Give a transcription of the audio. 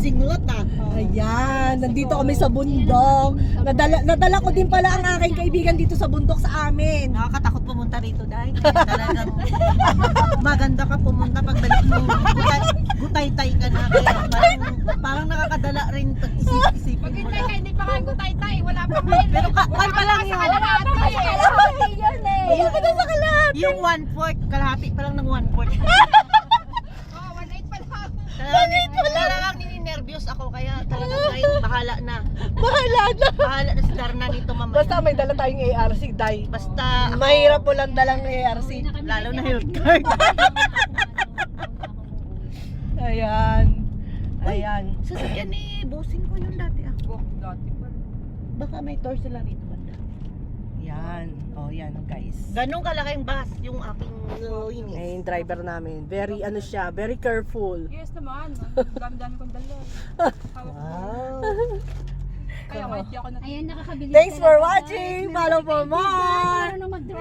singlot ah. Ayan, nandito kami sa bundok. Nadala ko din pala ang aking kaibigan dito sa bundok sa amin. Nakakatakot pumunta rito dahil talagang maganda ka pumunta pagbalik mo. Gutay-tay ka na. Kaya parang nakakadala rin isip-isipin mo Hindi lang. ka, hindi pa kayo gutay-tay. Wala pa ngayon. Pero kan pa lang yun. Kalahati yun eh. Ayun ka na sa kalat. Yung 1/4, kalahati pa lang ng 1/4. Oh, 1.8 pa lang. Talagang nininervyos ako kaya talagang kahit bahala na. Bahala na. Bahala na si Darna nito mamaya. Basta may dala tayong ARC, Day. Basta ako, Mahirap po lang dalang ARC. lalo na health card. Ayan. Ayan. Sasakyan ni busing ko yung dati ako. Dati pa. Baka may tour sila rito banda. Yan. Oh, yan guys. Ganun kalaking bus yung aking linis. Ay, yung driver namin. Very, ano siya, very careful. Yes naman. Dami-dami kong dala. Wow. Kaya kahit di ako Ayan, nakakabilis Thanks for talaga, watching. guys. Follow for more. Marunong mag-drive.